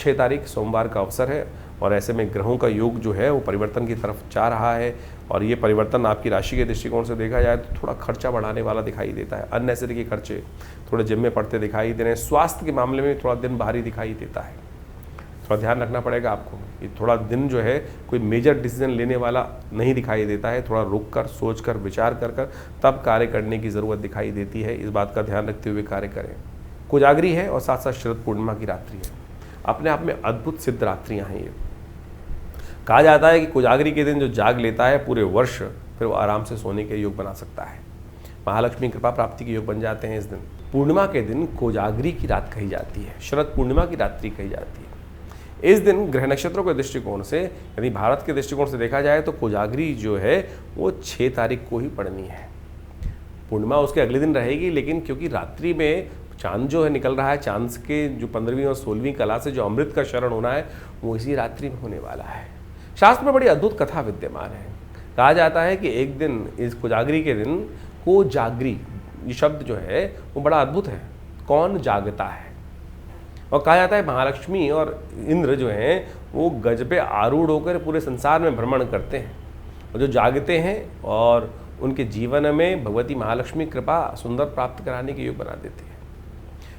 6 तारीख सोमवार का अवसर है और ऐसे में ग्रहों का योग जो है वो परिवर्तन की तरफ जा रहा है और ये परिवर्तन आपकी राशि के दृष्टिकोण से देखा जाए तो थोड़ा खर्चा बढ़ाने वाला दिखाई देता है। अननेसेसरी के खर्चे थोड़े जिम में पड़ते दिखाई दे रहे हैं। स्वास्थ्य के मामले में थोड़ा दिन भारी दिखाई देता है, थोड़ा ध्यान रखना पड़ेगा आपको। ये थोड़ा दिन जो है कोई मेजर डिसीजन लेने वाला नहीं दिखाई देता है, थोड़ा रुक कर सोच कर विचार कर तब कार्य करने की ज़रूरत दिखाई देती है। इस बात का ध्यान रखते हुए कार्य करें। कोजागरी है और साथ साथ शरद पूर्णिमा की रात्रि है, अपने आप में अद्भुत सिद्ध रात्रियाँ हैं। ये कहा जाता है कि कोजागरी के दिन जो जाग लेता है पूरे वर्ष फिर वो आराम से सोने के योग बना सकता है, महालक्ष्मी कृपा प्राप्ति के योग बन जाते हैं इस दिन। पूर्णिमा के दिन कोजागरी की रात कही जाती है, शरद पूर्णिमा की रात्रि कही जाती है। इस दिन ग्रह नक्षत्रों के दृष्टिकोण से यदि भारत के दृष्टिकोण से देखा जाए तो कोजागरी जो है वो 6 तारीख को ही पड़नी है। पूर्णिमा उसके अगले दिन रहेगी, लेकिन क्योंकि रात्रि में चांद जो है निकल रहा है, चांद के जो 15वीं और 16वीं कला से जो अमृत का शरण होना है वो इसी रात्रि में होने वाला है। शास्त्र में बड़ी अद्भुत कथा विद्यमान है। कहा जाता है कि एक दिन इस कोजागरी के दिन कोजागरी ये शब्द जो है वो बड़ा अद्भुत है, कौन जागता है। और कहा जाता है महालक्ष्मी और इंद्र जो हैं वो गज पे आरूढ़ होकर पूरे संसार में भ्रमण करते हैं और जो जागते हैं और उनके जीवन में भगवती महालक्ष्मी कृपा सुंदर प्राप्त कराने के योग बना देते हैं।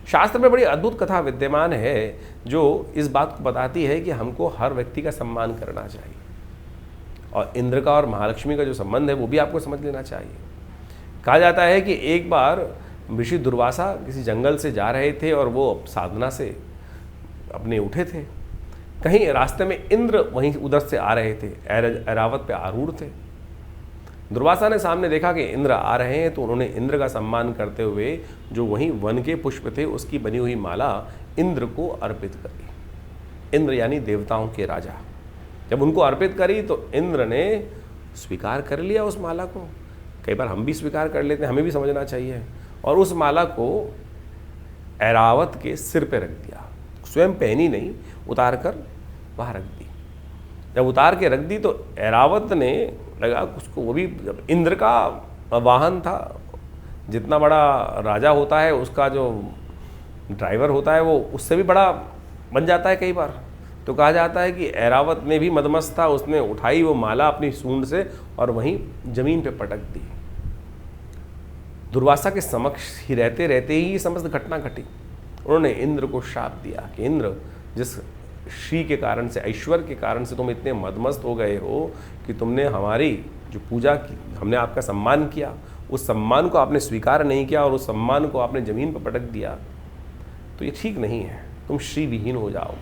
शास्त्र में बड़ी अद्भुत कथा विद्यमान है जो इस बात को बताती है कि हमको हर व्यक्ति का सम्मान करना चाहिए और इंद्र का और महालक्ष्मी का जो संबंध है वो भी आपको समझ लेना चाहिए। कहा जाता है कि एक बार ऋषि दुर्वासा किसी जंगल से जा रहे थे और वो साधना से अपने उठे थे। कहीं रास्ते में इंद्र वहीं उधर से आ रहे थे, ऐरावत पे आरूढ़ थे। दुर्वासा ने सामने देखा कि इंद्र आ रहे हैं तो उन्होंने इंद्र का सम्मान करते हुए जो वहीं वन के पुष्प थे उसकी बनी हुई माला इंद्र को अर्पित करी। इंद्र यानी देवताओं के राजा, जब उनको अर्पित करी तो इंद्र ने स्वीकार कर लिया उस माला को। कई बार हम भी स्वीकार कर लेते हैं, हमें भी समझना चाहिए। और उस माला को ऐरावत के सिर पे रख दिया, स्वयं पहनी नहीं, उतार कर वहाँ रख दी। जब उतार के रख दी तो ऐरावत ने लगा उसको, वो भी इंद्र का वाहन था, जितना बड़ा राजा होता है उसका जो ड्राइवर होता है वो उससे भी बड़ा बन जाता है कई बार। तो कहा जाता है कि ऐरावत ने भी मदमस्त था, उसने उठाई वो माला अपनी सूंड से और वहीं जमीन पे पटक दी। दुर्वासा के समक्ष ही रहते रहते ही ये समस्त घटना घटी। उन्होंने इंद्र को श्राप दिया कि इंद्र, जिस श्री के कारण से, ऐश्वर्य के कारण से तुम इतने मदमस्त हो गए हो कि तुमने हमारी जो पूजा की, हमने आपका सम्मान किया, उस सम्मान को आपने स्वीकार नहीं किया और उस सम्मान को आपने जमीन पर पटक दिया, तो ये ठीक नहीं है, तुम श्री विहीन हो जाओगे।